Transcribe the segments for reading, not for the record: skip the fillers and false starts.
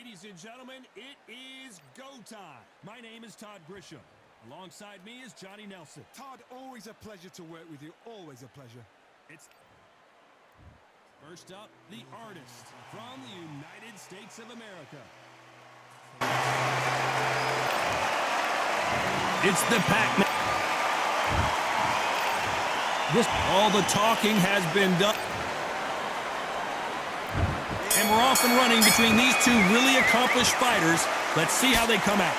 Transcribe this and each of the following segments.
Ladies and gentlemen, it is go time. My name is Todd Grisham. Alongside me is Johnny Nelson. Todd, always a pleasure to work with you. Always a pleasure. It's first up, the artist from the United States of America. It's the Pac-Man. All the talking has been done. And we're off and running between these two really accomplished fighters. Let's see how they come out.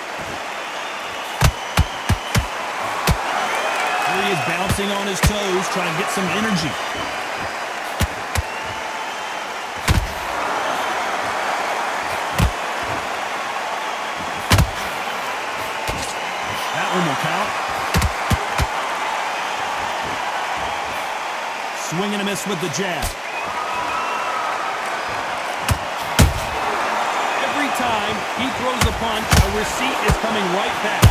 Here he is bouncing on his toes, trying to get some energy. That one will count. Swing and a miss with the jab. Every time he throws a punch, a receipt is coming right back.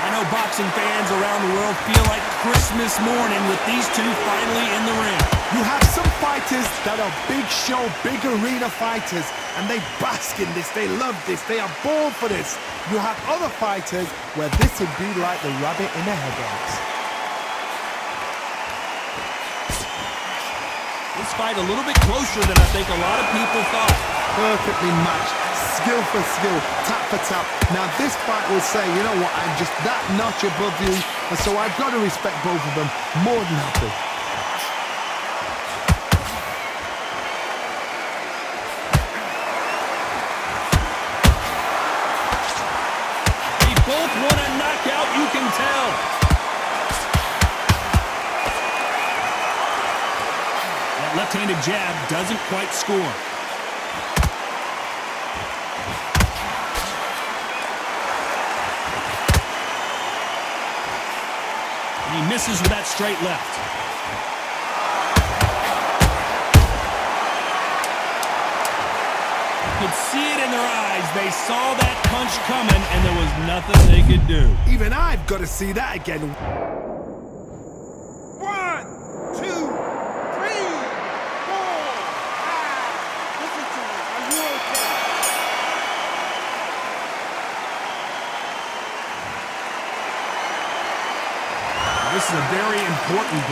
I know boxing fans around the world feel like Christmas morning with these two finally in the ring. You have some fighters that are big show, big arena fighters, and they bask in this, they love this, they are born for this. You have other fighters where this would be like the rabbit in the headlights. This fight a little bit closer than I think a lot of people thought. Perfectly matched, skill for skill, tap for tap. Now this fight will say, you know what, I'm just that notch above you, and so I've got to respect both of them more than happy. They both want a knockout, you can tell. Left-handed jab doesn't quite score. And he misses with that straight left. You could see it in their eyes. They saw that punch coming, and there was nothing they could do. Even I've got to see that again. 1, 2, 3, 4, 5. Listen to me. Are you okay? This is a very important.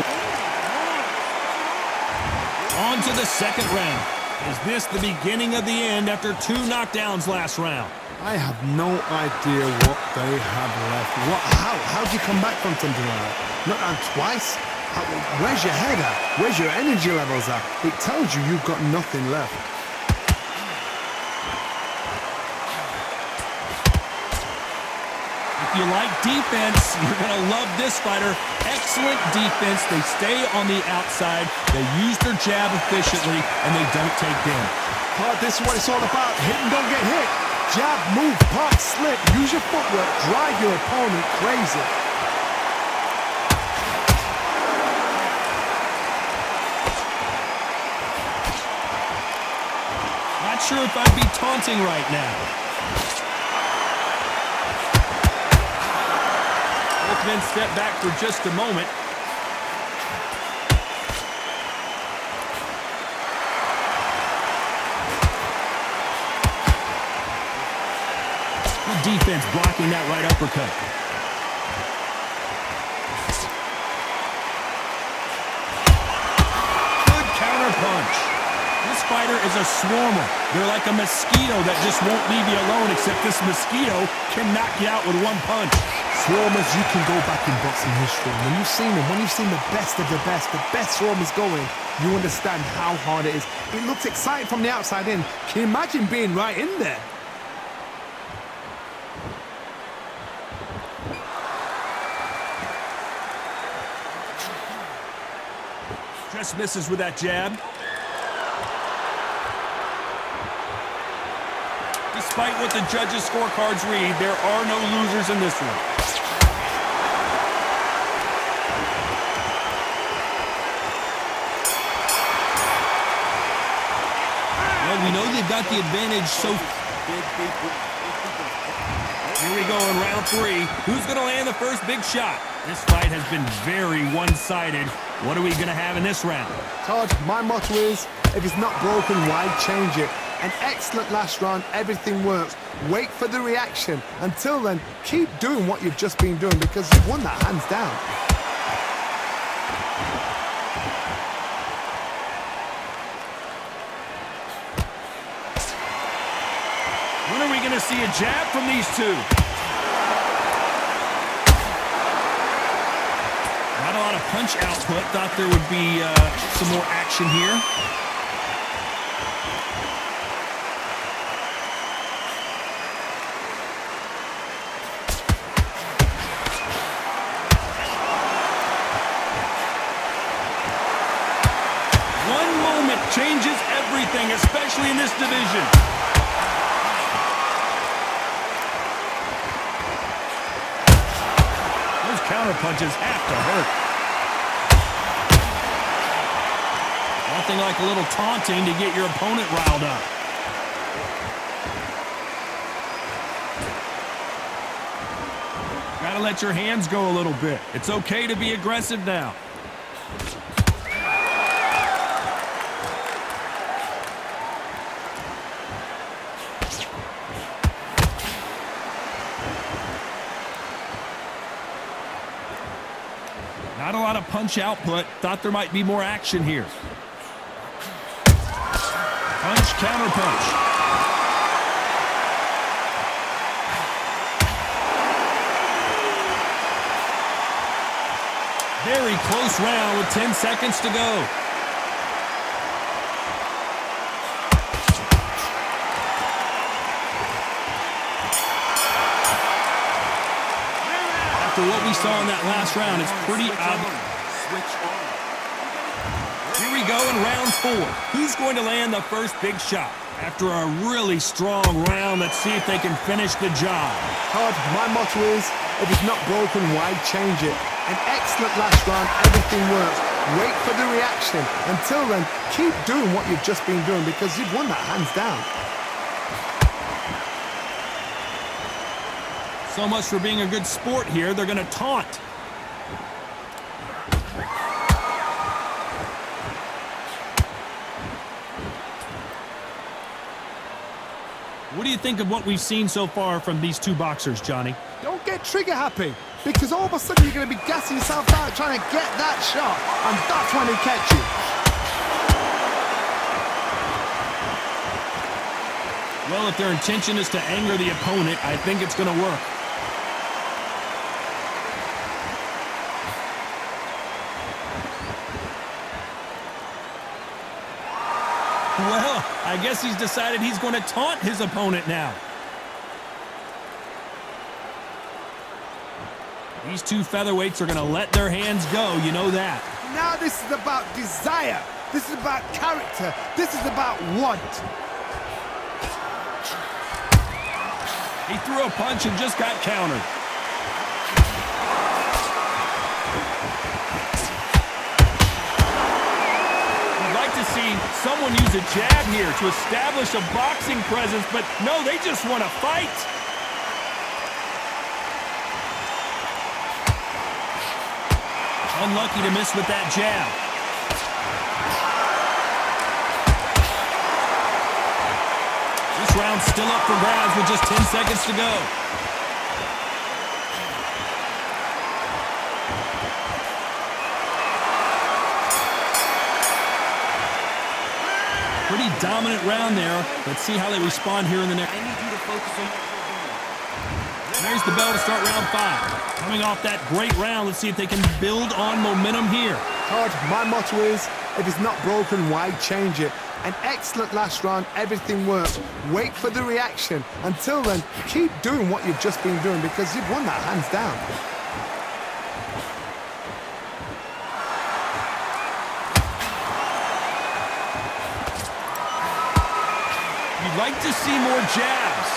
On to the second round. Is this the beginning of the end after 2 knockdowns last round? I have no idea what they have left. How'd you come back from something like that? Not down twice? Where's your head at? Where's your energy levels at? It tells you you've got nothing left. If you like defense, you're going to love this fighter. Excellent defense. They stay on the outside. They use their jab efficiently, and they don't take damage. But this is what it's all about. Hit and don't get hit. Jab, move, park, slip. Use your footwork. Drive your opponent crazy. Not sure if I'd be taunting right now. Both men step back for just a moment. Good defense blocking that right uppercut. Good counter punch. This fighter is a swarmer. They're like a mosquito that just won't leave you alone, except this mosquito can knock you out with one punch. Swarmers, you can go back in boxing history. When you've seen them, when you've seen the best of the best swarmers going, you understand how hard it is. It looks exciting from the outside in. Can you imagine being right in there? Just misses with that jab. Despite what the judges' scorecards read, there are no losers in this one. Well, we know they've got the advantage so... Here we go in round 3. Who's going to land the first big shot? This fight has been very one-sided. What are we going to have in this round? Todd, my motto is, if it's not broken, why change it? An excellent last round, everything works. Wait for the reaction. Until then, keep doing what you've just been doing because you've won that hands down. When are we going to see a jab from these two? Not a lot of punch output. Thought there would be some more action here. One moment changes everything, especially in this division. Counter punches have to hurt. Nothing like a little taunting to get your opponent riled up. Gotta let your hands go a little bit. It's okay to be aggressive now. Not a lot of punch output. Thought there might be more action here. Punch, counter punch. Very close round with 10 seconds to go. After what we saw in that last round, it's pretty obvious. Here we go in round 4. Who's going to land the first big shot? After a really strong round, let's see if they can finish the job. Todd, my motto is, if it's not broken, why change it? An excellent last round, everything works. Wait for the reaction. Until then, keep doing what you've just been doing because you've won that hands down. So much for being a good sport here. They're going to taunt. What do you think of what we've seen so far from these two boxers, Johnny? Don't get trigger happy because all of a sudden you're going to be gassing yourself out trying to get that shot, and that's when he catch you. Well, if their intention is to anger the opponent, I think it's going to work. Well, I guess he's decided he's going to taunt his opponent now. These two featherweights are going to let their hands go, you know that. Now this is about desire. This is about character. This is about want. He threw a punch and just got countered. To see someone use a jab here to establish a boxing presence, but no, they just want to fight. Unlucky to miss with that jab. This round's still up for grabs with just 10 seconds to go. Pretty dominant round there. Let's see how they respond here in the next. I need you to focus on. There's the bell to start round 5. Coming off that great round, let's see if they can build on momentum here. Todd, my motto is, if it's not broken, why change it? An excellent last round, everything works. Wait for the reaction. Until then, keep doing what you've just been doing because you've won that hands down. You'd like to see more jabs.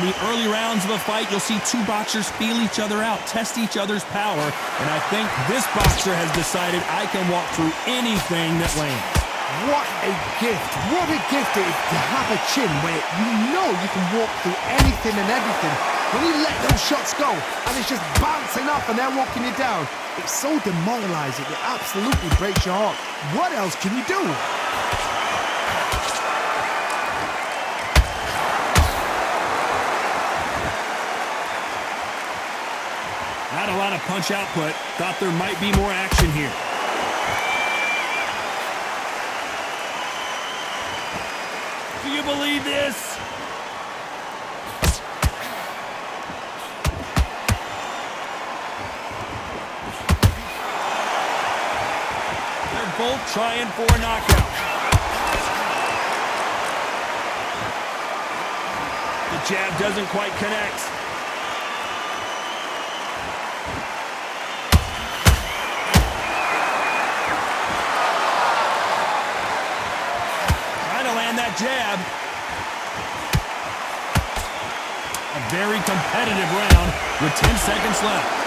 In the early rounds of a fight, you'll see two boxers feel each other out, test each other's power, and I think this boxer has decided I can walk through anything that lands. What a gift. What a gift it is to have a chin where you know you can walk through anything and everything. When you let those shots go and it's just bouncing off and they're walking you down, it's so demoralizing. It absolutely breaks your heart. What else can you do? Not a lot of punch output. Thought there might be more action here. Do you believe this? They're both trying for a knockout. The jab doesn't quite connect. That jab. A very competitive round with 10 seconds left.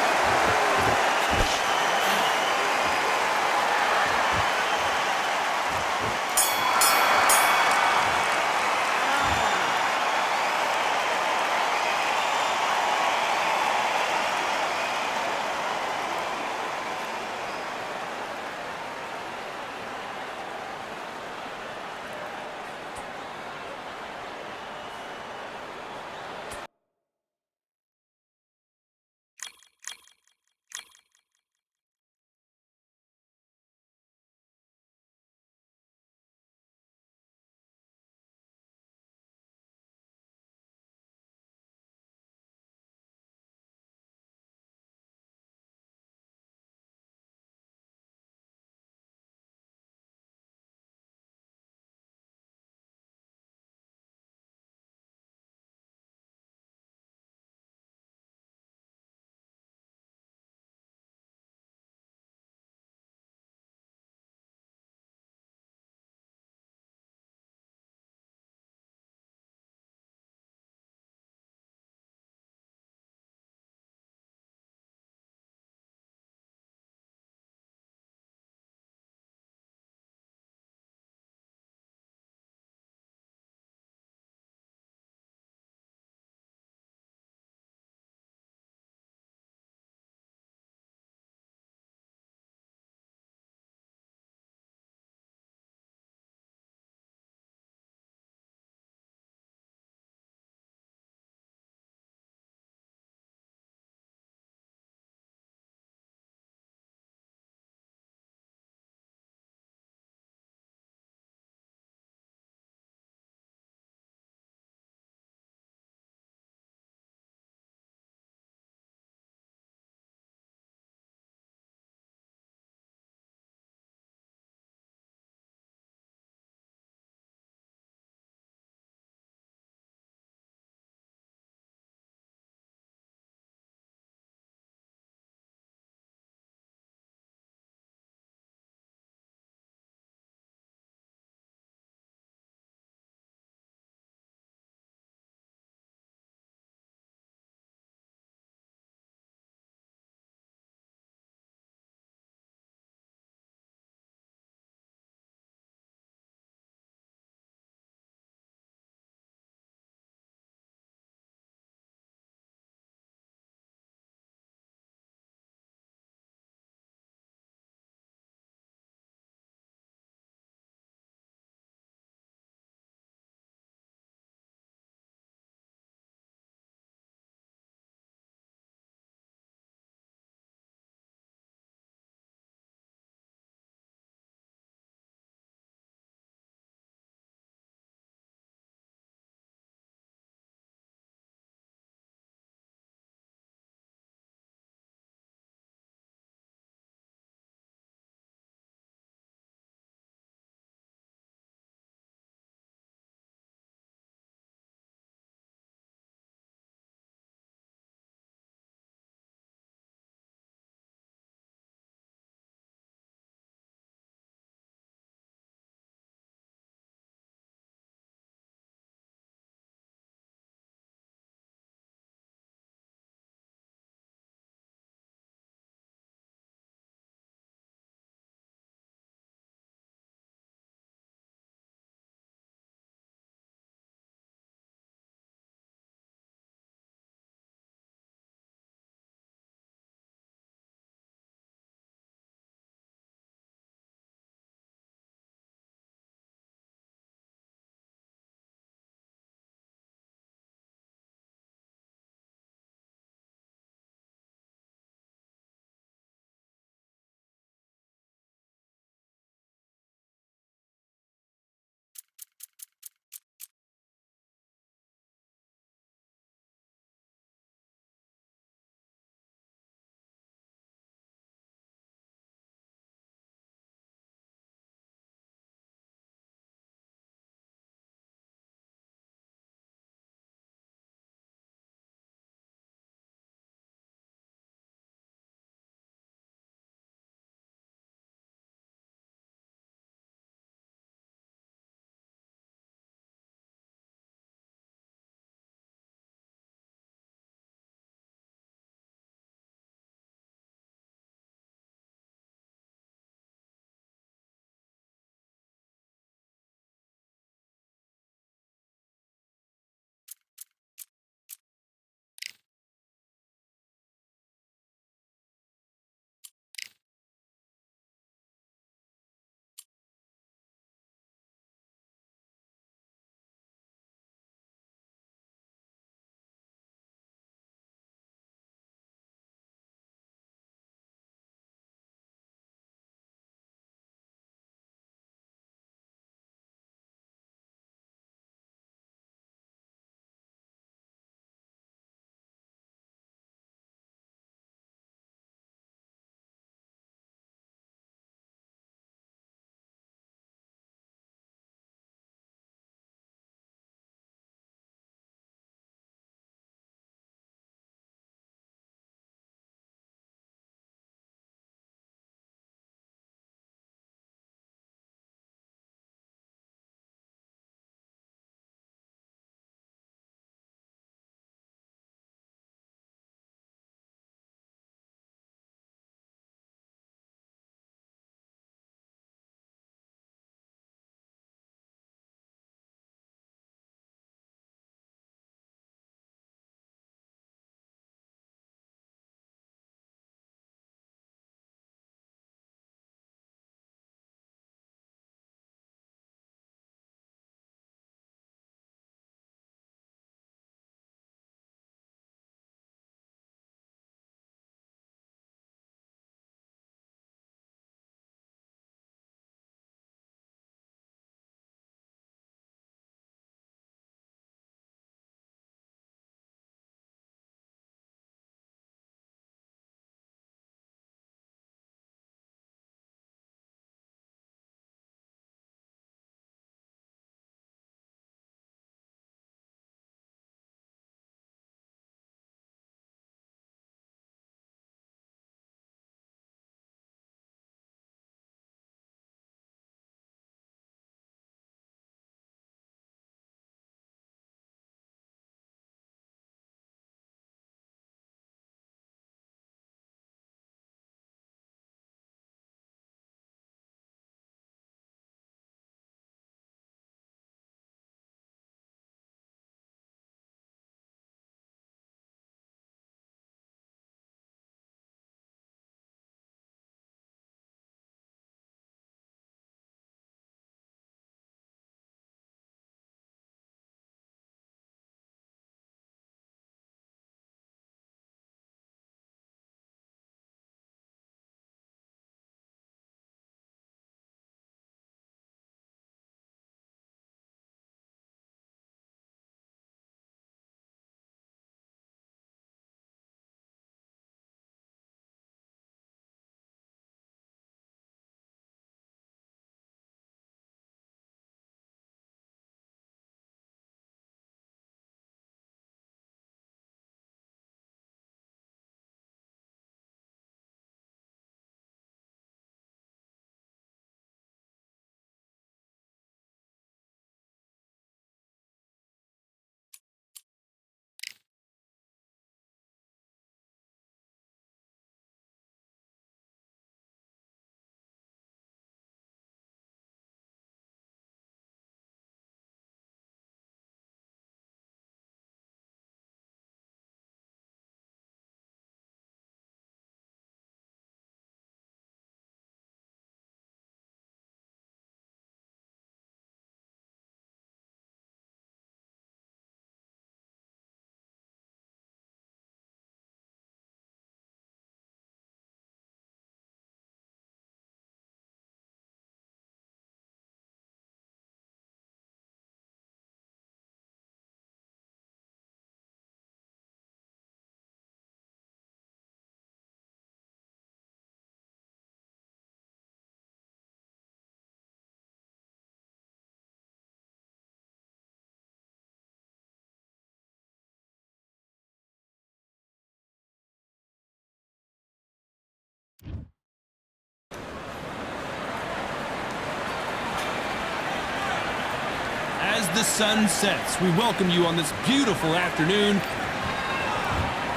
As the sun sets, we welcome you on this beautiful afternoon.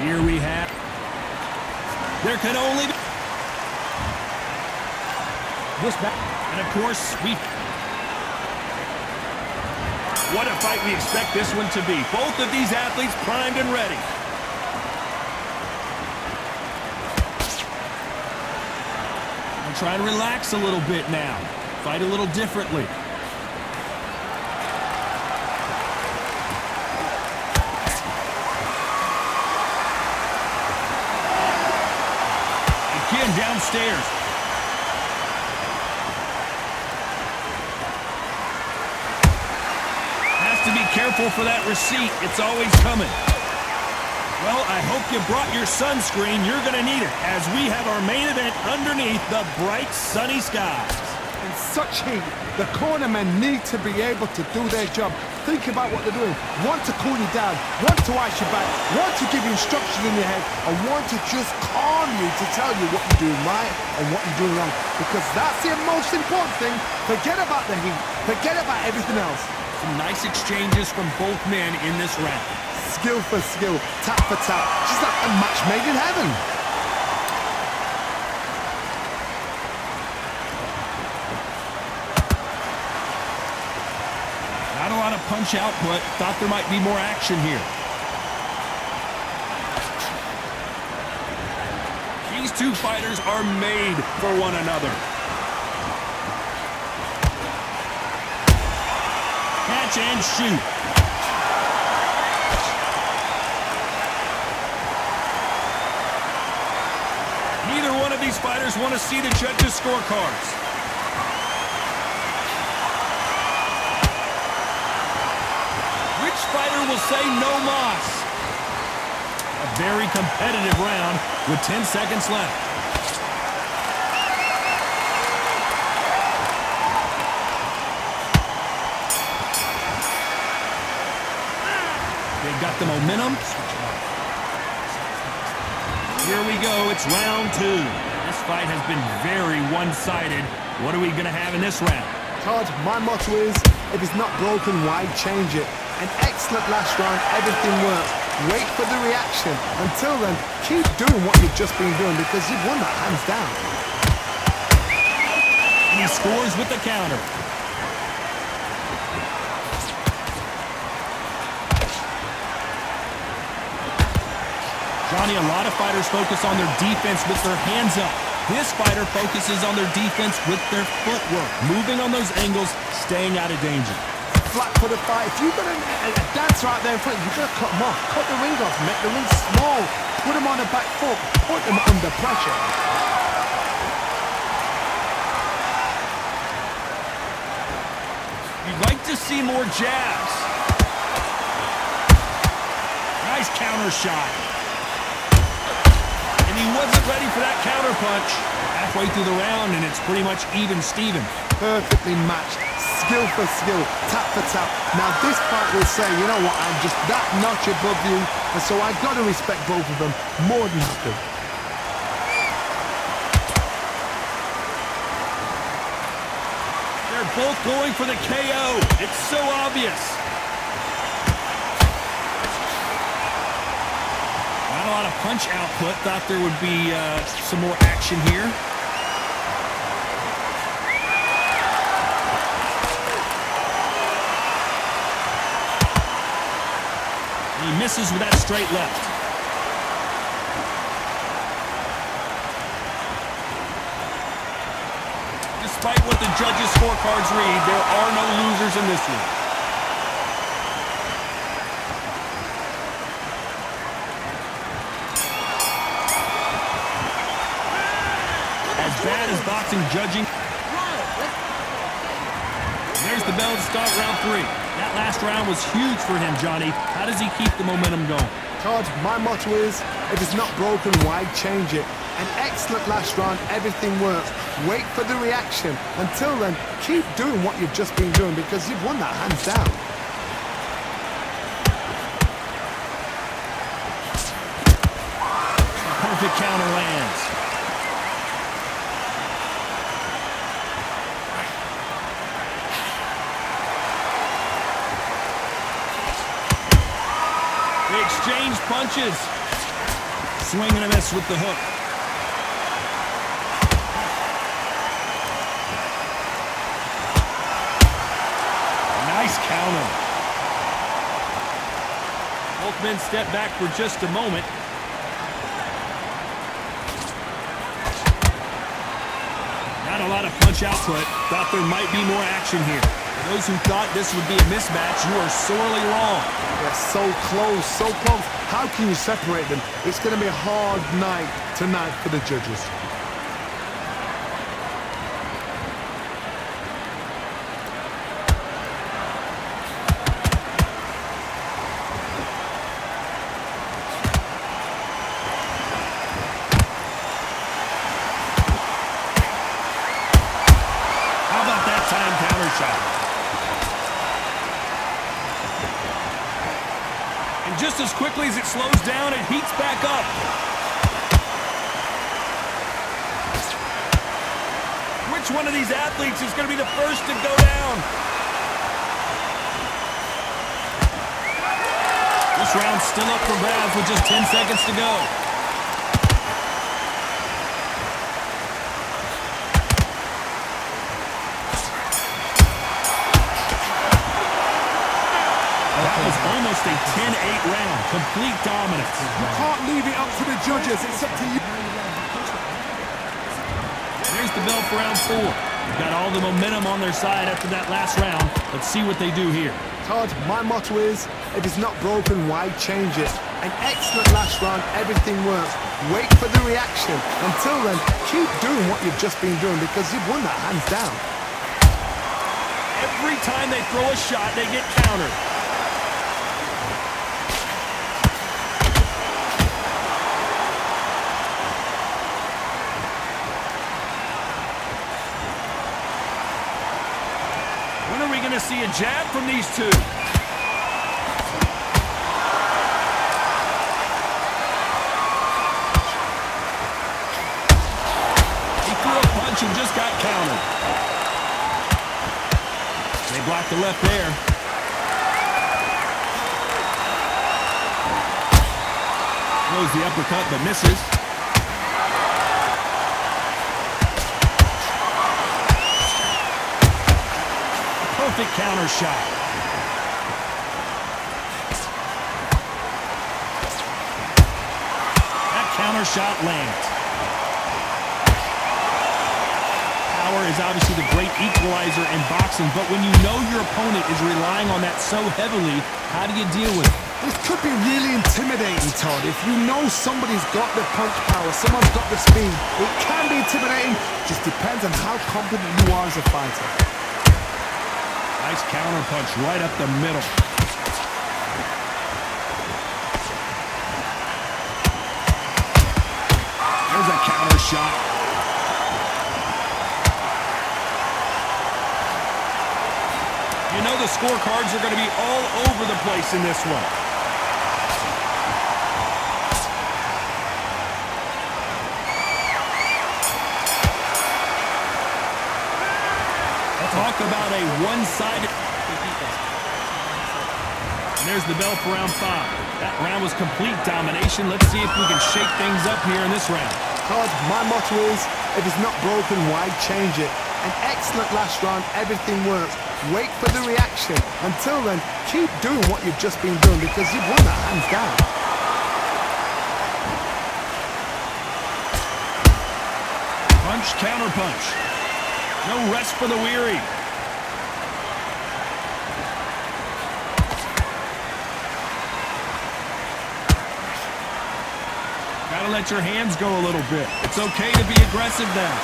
Here we have... There can only be... This back. And of course, what a fight we expect this one to be. Both of these athletes primed and ready. And try to relax a little bit now. Fight a little differently. Again, downstairs. To be careful for that receipt. It's always coming. Well, I hope you brought your sunscreen. You're going to need it as we have our main event underneath the bright sunny skies. In such heat, the cornermen need to be able to do their job. Think about what they're doing. Want to cool you down, want to ice your back, want to give you instructions in your head, and want to just calm you to tell you what you're doing right and what you're doing wrong. Because that's the most important thing. Forget about the heat. Forget about everything else. Some nice exchanges from both men in this round. Skill for skill, tap for tap. Just like a match made in heaven. Not a lot of punch output. Thought there might be more action here. These two fighters are made for one another. Catch and shoot. Neither one of these fighters want to see the judges' scorecards. Which fighter will say no mas? A very competitive round with 10 seconds left. They got the momentum. Here we go. It's round two. This fight has been very one-sided. What are we going to have in this round? Todd, my motto is, if it's not broken, why change it? An excellent last round. Everything works. Wait for the reaction. Until then, keep doing what you've just been doing because you've won that hands down. And he scores with the counter. Johnny, a lot of fighters focus on their defense with their hands up. This fighter focuses on their defense with their footwork, moving on those angles, staying out of danger. Flat for the fight. If you've got a dancer out there in front, you've got to cut them off. Cut the ring off, make the ring small. Put them on the back foot, put them under pressure. You'd like to see more jabs. Nice counter shot. He wasn't ready for that counter punch. Halfway through the round, and it's pretty much even Steven. Perfectly matched. Skill for skill, tap for tap. Now this fight will say, you know what, I'm just that notch above you, and so I've got to respect both of them more than happy. They're both going for the KO. It's so obvious. A lot of punch output. Thought there would be some more action here. He misses with that straight left. Despite what the judges' scorecards read, there are no losers in this one. Bad as boxing judging. There's the bell to start round three. That last round was huge for him, Johnny. How does he keep the momentum going? Todd, my motto is, if it's not broken, why change it? An excellent last round, everything works. Wait for the reaction. Until then, keep doing what you've just been doing because you've won that hands down. Perfect counter lands. They exchange punches. Swing and a miss with the hook. Nice counter. Both men step back for just a moment. Not a lot of punch output. Thought there might be more action here. For those who thought this would be a mismatch, you are sorely wrong. They're so close, so close. How can you separate them? It's going to be a hard night tonight for the judges. How about that time counter shot? And just as quickly as it slows down, it heats back up. Which one of these athletes is going to be the first to go down? This round's still up for grabs with just 10 seconds to go. That was almost a 10-8 round. Complete dominance. You can't leave it up to the judges. It's up to you. There's the bell for round 4. They've got all the momentum on their side after that last round. Let's see what they do here. Todd, my motto is, if it's not broken, why change it? An excellent last round, everything works. Wait for the reaction. Until then, keep doing what you've just been doing because you've won that hands down. Every time they throw a shot, they get countered. When are we going to see a jab from these two? He threw a punch and just got countered. They blocked the left there. Throws the uppercut but misses. Perfect counter shot. That counter shot lands. Power is obviously the great equalizer in boxing, but when you know your opponent is relying on that so heavily, how do you deal with it? This could be really intimidating, Todd. If you know somebody's got the punch power, someone's got the speed, it can be intimidating. Just depends on how confident you are as a fighter. Nice counter punch right up the middle. There's a counter shot. You know the scorecards are going to be all over the place in this one. Talk about a one-sided... And there's the bell for round 5. That round was complete domination. Let's see if we can shake things up here in this round. Todd, my motto is, if it's not broken, why change it? An excellent last round, everything works. Wait for the reaction. Until then, keep doing what you've just been doing because you've won that hands down. Punch, counter punch. No rest for the weary. Gotta let your hands go a little bit. It's okay to be aggressive now.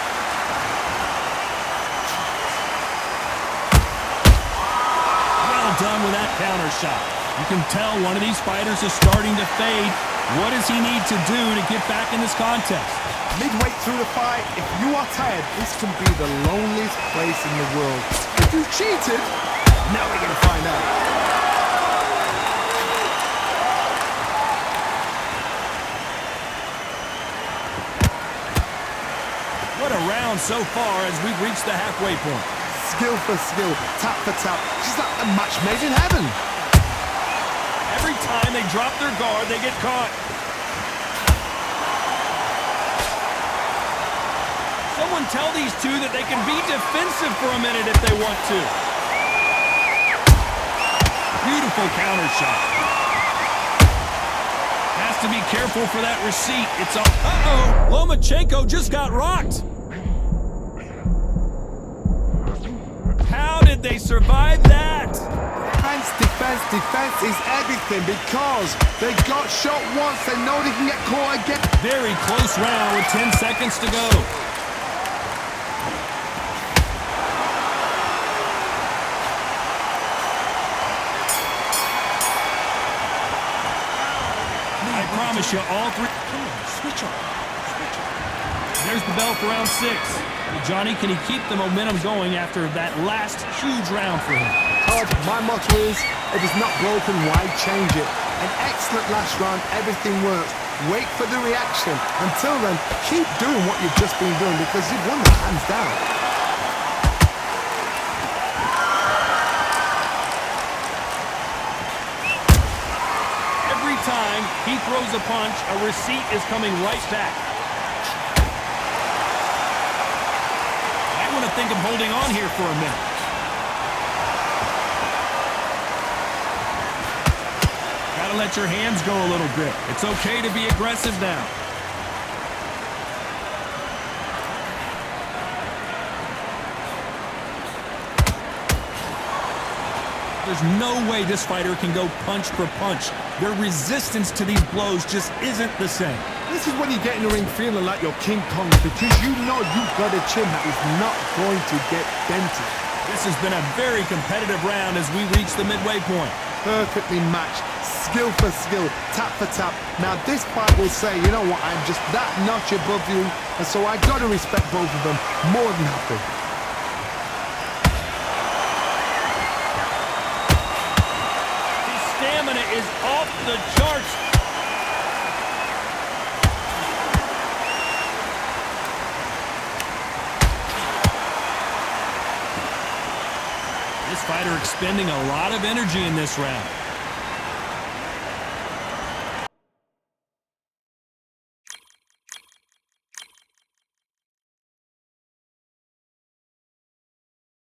Well done with that counter shot. You can tell one of these fighters is starting to fade. What does he need to do to get back in this contest? Midway through the fight, if you are tired, this can be the loneliest place in the world. If you cheated, now we're going to find out. What a round so far as we've reached the halfway point. Skill for skill, tap for tap. She's like a match made in heaven. Every time they they drop their guard, they get caught. Someone tell these two that they can be defensive for a minute if they want to. Beautiful counter shot. Has to be careful for that receipt. It's a... Uh-oh! Lomachenko just got rocked. How did they survive that? Defense is everything because they got shot once. They know they can get caught again. Very close round with 10 seconds to go. I promise you, all three... Come on, switch on. There's the bell for round 6. Johnny, can he keep the momentum going after that last huge round for him? Todd, my motto is, if it's not broken, why change it? An excellent last round, everything works. Wait for the reaction. Until then, keep doing what you've just been doing because you've won the hands down. Every time he throws a punch, a receipt is coming right back. I want to think of holding on here for a minute. Gotta let your hands go a little bit. It's okay to be aggressive now. There's no way this fighter can go punch for punch. Their resistance to these blows just isn't the same. This is when you get in the ring feeling like you're King Kong because you know you've got a chin that is not going to get dented. This has been a very competitive round as we reach the midway point. Perfectly matched, skill for skill, tap for tap. Now this fight will say, you know what, I'm just that notch above you, and so I got to respect both of them more than happy. His stamina is off the charts. This fighter expending a lot of energy in this round.